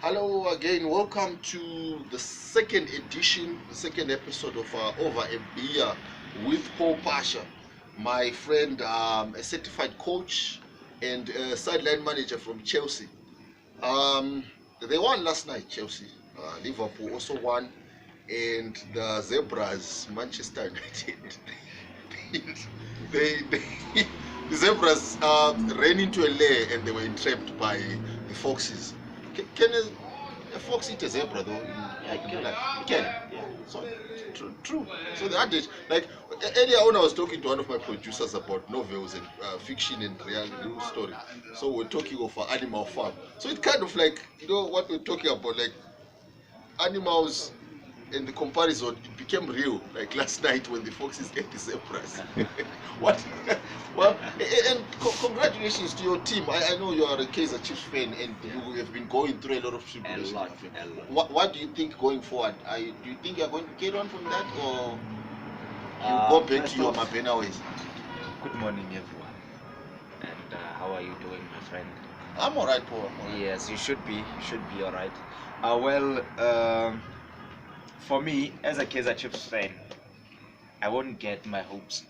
Hello again, welcome to the second edition, the second episode of Over a Beer with PASHA. My friend, a certified coach and a sideline manager from Chelsea. They won last night, Chelsea. Liverpool also won, and the Zebras, Manchester United, they the Zebras ran into a lair and they were entrapped by the Foxes. Can a fox eat a zebra though? Yeah, you can. You can. Yeah. So true. So the adage, like earlier when I was talking to one of my producers about novels and fiction and real story, so we're talking of Animal Farm. So it kind of like what we're talking about, like animals. And the comparison, it became real. Like last night when the Foxes ate the zebras. What? Well, and congratulations to your team. I know you are a Kaizer Chiefs fan, and you have been going through a lot of tribulations. A lot. What do you think going forward? Do you think you are going to get on from that, or you go back to your Mabena ways? Good morning, everyone. And how are you doing, my friend? I'm alright, Paul. Yes, you should be. You should be alright. For me, as a Kaizer Chiefs fan, I won't get my hopes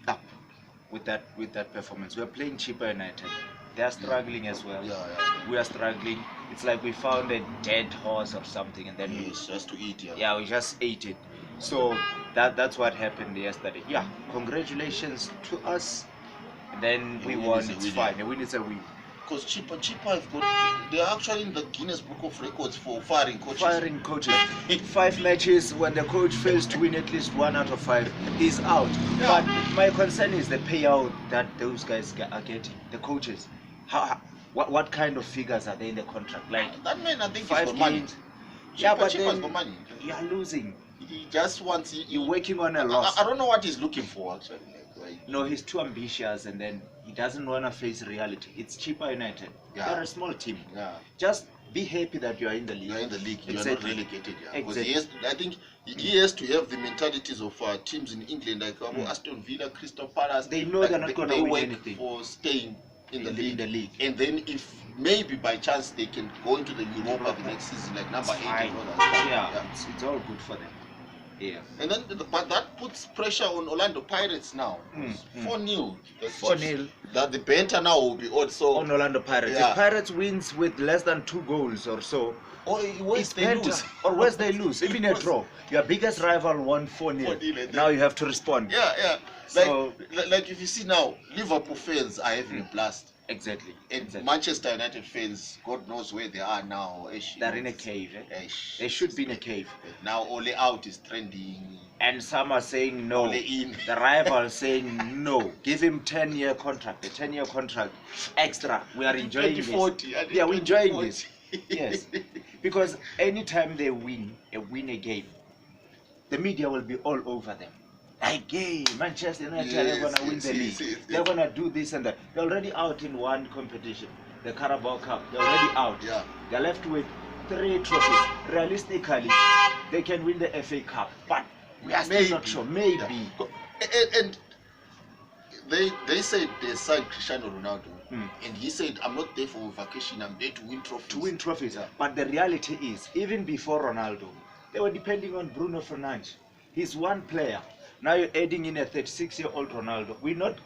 up with that performance. We're playing cheaper United. They are struggling as well. Yeah. We are struggling. It's like we found a dead horse or something, and then just to eat. yeah, we just ate it. So that's what happened yesterday. Yeah, congratulations to us. And then we won. It's fine. A win is a win. Because cheaper have got, they're actually in the Guinness Book of Records for firing coaches. 5 matches, when the coach fails to win at least 1 out of 5, he's out. Yeah. But my concern is the payout that those guys are getting, the coaches. What kind of figures are they in the contract? Like that man, I think 5 he's got money. games. Yeah, but Cheaper's then got money. you are losing. He just wants. You're working on a loss. I don't know what he's looking for actually. No, he's too ambitious, and then he doesn't want to face reality. It's cheaper United. Yeah. They're a small team. Yeah. Just be happy that you are in the league. You're in the league. You're not relegated. Yeah. Exactly. I think he has to have the mentalities of teams in England, like Aston Villa, Crystal Palace. They know they're not going to win anything for staying in the league. And then if maybe by chance they can go into the Europa the next season, like number 8 and all that. Yeah. It's all good for them. Yeah. And then but that puts pressure on Orlando Pirates now. 4-0. 4-0. That the banter now will be odd. So on Orlando Pirates. Yeah. If Pirates wins with less than 2 goals or so, or worse they lose. Or worse they lose. Even a draw. Your biggest rival won 4-0. Now you have to respond. Yeah. So, like if you see now, Liverpool fans are having a blast. Exactly. And Manchester United fans, God knows where they are now. They're in a cave. They should be in a cave. Now Ole out is trending. And some are saying no. Ole in. The rival saying no. Give him 10-year contract. A 10-year contract extra. We are enjoying this. Yeah, we're enjoying this. Yes. Because anytime they win a game, the media will be all over them. Like, hey, Manchester United are going to win the league. They're going to do this and that. They're already out in one competition, the Carabao Cup. They're already out. Yeah. They're left with 3 trophies. Realistically, they can win the FA Cup. But we are still not sure. Maybe. Yeah. And they said they signed Cristiano Ronaldo. And he said, I'm not there for vacation, I'm there to win trophies. To win trophies. Yeah. But the reality is, even before Ronaldo, they were depending on Bruno Fernandes. He's one player. Now you're adding in a 36-year-old Ronaldo. We're not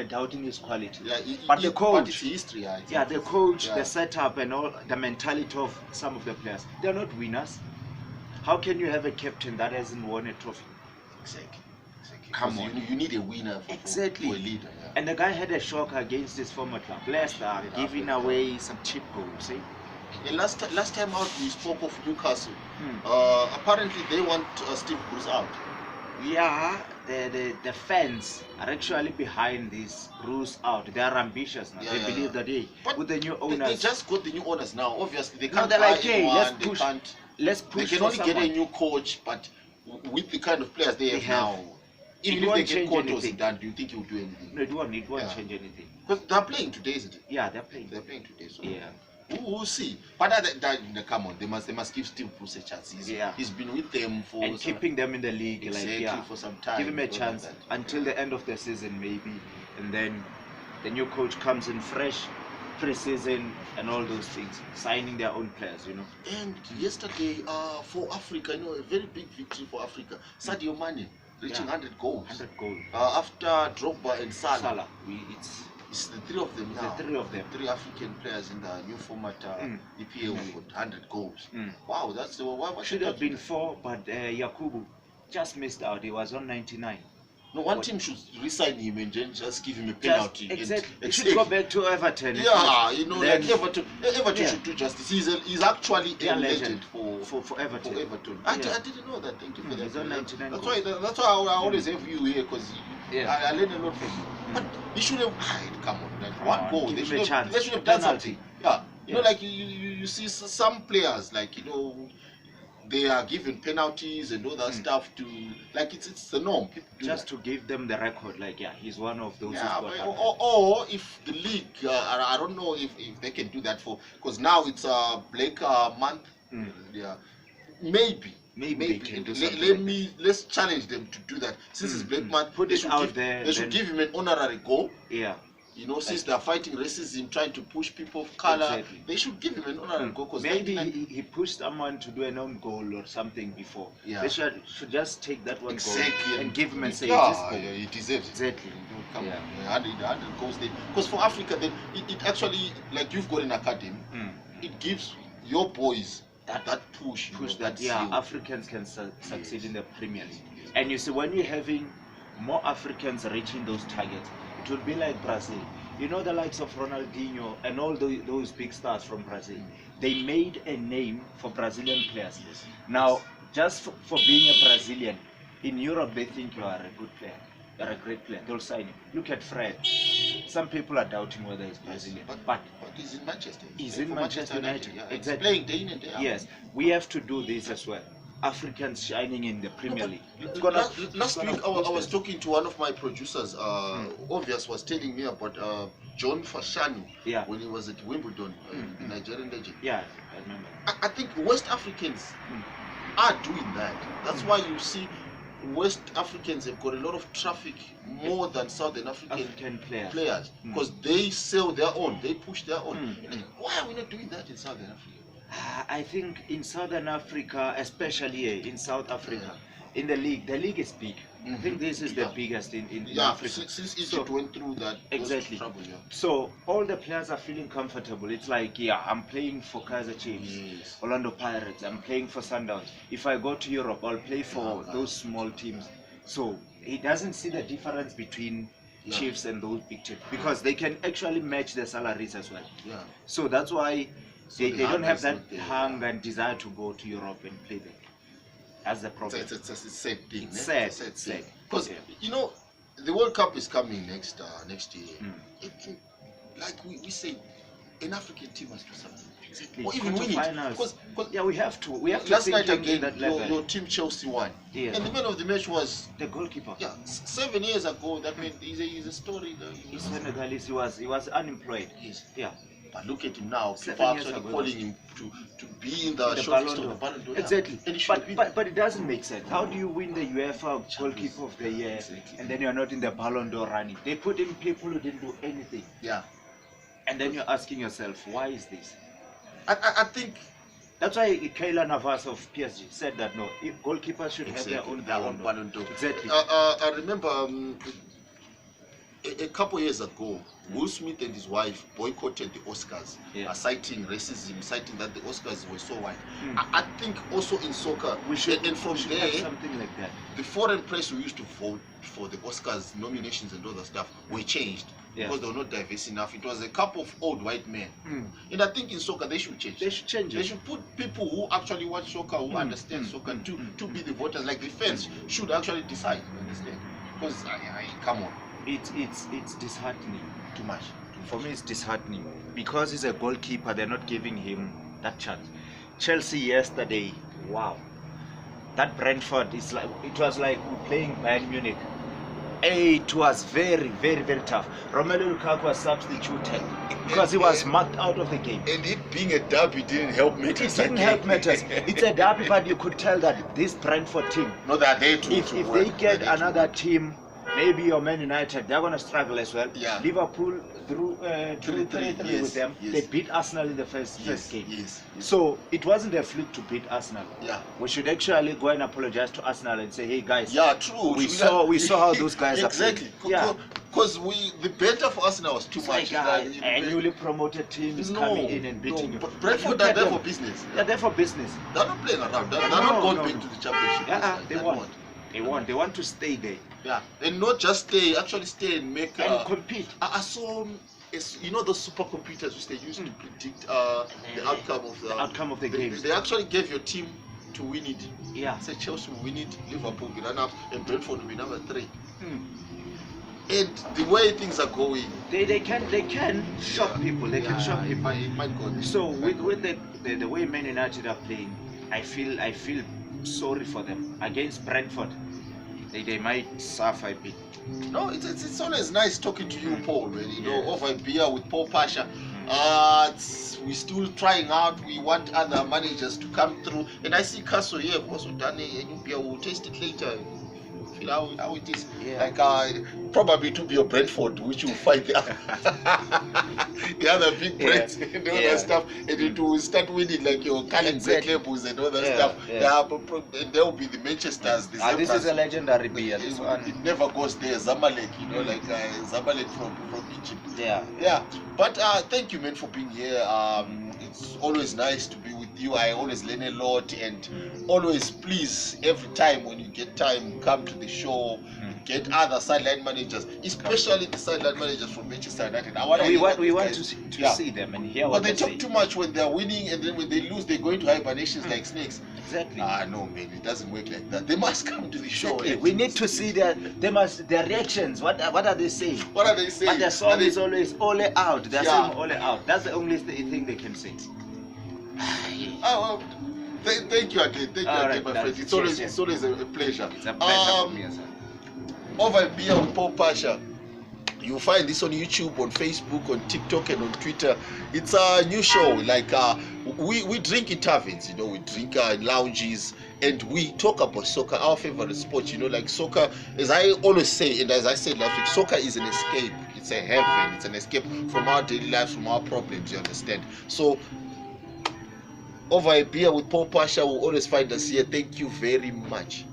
doubting his quality. Yeah, but the coach, but it's history, the coach, the setup, and all the mentality of some of the players, they're not winners. How can you have a captain that hasn't won a trophy? Exactly. Come on. You need a winner for a leader. Yeah. And the guy had a shock against his former club, Leicester, giving away some cheap goals. Last time out, we spoke of Newcastle. Apparently, they want Steve Bruce out. Yeah, the fans are actually behind this Bruce out. They are ambitious now. They believe that with the new owners. They just got the new owners now. Obviously, they can't. They're like, hey, let's push. They can only get a new coach, but with the kind of players they have now, even if they get Kotos done, do you think he will do anything? No, it won't change anything. Because they're playing today, isn't it? Yeah, they're playing. They're playing today, so yeah. We'll see. But come on, they must give Steve Bruce a chance. He's been with them for and keeping them in the league for some time. Give him a chance until the end of the season maybe, and then the new coach comes in fresh, pre-season and all those things, signing their own players, you know. And yesterday, for Africa, a very big victory for Africa. Sadio Mane reaching 100 goals. 100 goals. After Drogba and Salah. It's the three of them now. The three of them. 3 African players in the new format EPL with 100 goals. Wow, that's the what should have been 4, but Yakubu just missed out. He was on 99. No, one team should resign him and then just give him a penalty. Exactly. He should go back to Everton. Yeah, like Everton should do justice. He's actually a legend for Everton. I didn't know that. Thank you for that. He's on 99. That's why I always have you here, because I learned a lot from you. But he should have. Come on, like one goal. They should have done something. Yeah, like you see some players, like they are given penalties and all that stuff to, like, it's the norm. Just to give them the record, like, he's one of those. Yeah, or if the league, I don't know if they can do that because now it's a Black month. Yeah, maybe they can do something. Let's challenge them to do that. Since it's Black month, put it out there. They should give him an honorary goal. Yeah. Since they're fighting racism, trying to push people of color, they should give him an honorary goal. Because maybe he pushed someone to do an own goal or something before. Yeah. They should just take that one goal and give him and say, it deserves it. Exactly. Come on, 100 goals there. Because for Africa, then it actually, like, you've got an academy, it gives your boys that push. That Africans can succeed in the Premier League. And you see, when you're having more Africans reaching those targets, it would be like Brazil. The likes of Ronaldinho and all those big stars from Brazil. They made a name for Brazilian players. Now, just for being a Brazilian, in Europe they think you are a good player. You're a great player. They'll sign you. Look at Fred. Some people are doubting whether he's Brazilian. But he's in Manchester. He's in Manchester United. Exactly. He's playing day in and day out. Yes. We have to do this as well. Africans shining in the Premier League. Last week I was talking to one of my producers. Obvious was telling me about John Fashanu when he was at Wimbledon, the Nigerian legend. Yeah, I remember. I think West Africans are doing that. That's why you see West Africans have got a lot of traffic more than Southern African players because they sell their own, they push their own. Why are we not doing that in Southern Africa? I think in Southern Africa, especially in South Africa, in the league is big. I think this is the biggest in Africa. Since Egypt went through that trouble, So all the players are feeling comfortable. It's like, I'm playing for Kaizer Chiefs, Orlando Pirates, I'm playing for Sundowns. If I go to Europe, I'll play for those small teams. So he doesn't see the difference between Chiefs and those big teams because they can actually match their salaries as well. So that's why they don't have that hunger and desire to go to Europe and play there. That's the problem. It's a sad thing. It's sad. Because the World Cup is coming next year. Like we say, an African team must do something. Exactly. Or even win it. Because we have to. We have to. Last night again, that level. Your team Chelsea won. And the man of the match was the goalkeeper. 7 years ago. That meant he's a story. He's Senegalese. He was unemployed. Yes. Yeah. But look at him now. People are actually calling him to be in the shortlist of the Ballon d'Or. Exactly. But it doesn't make sense. How do you win the UEFA Goalkeeper of the Year and then you're not in the Ballon d'Or running? They put in people who didn't do anything. Yeah. And then you're asking yourself, why is this? I think that's why Keylor Navas of PSG said that no, goalkeepers should have their own Ballon d'Or. Exactly. I remember a couple years ago, Will Smith and his wife boycotted the Oscars, citing racism, citing that the Oscars were so white. I think also in soccer, we should have something like that. The foreign press who used to vote for the Oscars nominations and all that stuff were changed because they were not diverse enough. It was a couple of old white men. And I think in soccer they should change. They should change it. They should put people who actually watch soccer, who understand soccer, to be the voters. Like the fans should actually decide. Understand? Because come on. It's disheartening. Too much. For me, it's disheartening because he's a goalkeeper. They're not giving him that chance. Chelsea yesterday, wow. That Brentford it was like playing Bayern Munich. It was very, very, very tough. Romelu Lukaku was substituted because he was marked out of the game. And it being a derby didn't help matters. It didn't help matters. It's a derby, but you could tell that this Brentford team, no, they're there to if they get another team maybe your Man United, they're gonna struggle as well. Yeah. Liverpool drew 3-3 yes, with them. yes. They beat Arsenal in the first game. Yes. So it wasn't a fluke to beat Arsenal. Yeah. We should actually go and apologize to Arsenal and say, hey guys. Yeah, true. We saw how those guys exactly. are playing. Yeah. Because the better for Arsenal was too much. And newly promoted team is coming in and beating you. But Brentford are there for business. They're there for business. They're not playing around. They're not going back to the championship. Yeah, they want. They want to stay there. Yeah, and not just stay, actually stay and make and compete. I saw, you know, those supercomputers which they use to predict the outcome of the game. They actually gave your team to win it. Yeah. Say Chelsea will win it, Liverpool will run up, and Brentford will be number 3. And the way things are going, they can shock people. They can shock people. It might go. So with the way Man United are playing, I feel sorry for them against Brentford. They might suffer a bit. No, it's always nice talking to you, Paul. Man. You know, over a beer with Paul Pasha. We're still trying out. We want other managers to come through. And I see Castle here, of course, we've done a new beer. We'll taste it later. Feel how it is. Yeah. Like probably to be a Brentford, which you find the other big brands and all that stuff, and it will start winning like your Calling labels and all that stuff. And there will be the Manchesters. This is a legendary beer. This one it never goes there. Zamalek, you know, like Zamalek from Egypt. Yeah. But thank you, man, for being here. It's always nice to be with you. I always learn a lot, and always please, every time when you get time, come to the show. Get other sideline managers, especially the sideline managers from Manchester United. We want to see them and hear what they talk too much when they're winning, and then when they lose, they go into hibernations like snakes. Exactly. No, man, it doesn't work like that. They must come to the show. We need to see their reactions. What are they saying? What are they saying? But their song is always all out. They're saying all out. That's the only thing they can say. Thank you again. Thank you again, my friend. It's always a pleasure. It's a pleasure for me as well. Over beer with Paul Pasha. You'll find this on YouTube, on Facebook, on TikTok, and on Twitter. It's a new show. Like we drink in taverns, you know, we drink in lounges, and we talk about soccer, our favorite sport. You know, like soccer, as I always say, and as I said last week, soccer is an escape. It's a heaven. It's an escape from our daily lives, from our problems. You understand? So, over a beer with Paul Pasha will always find us here. Thank you very much.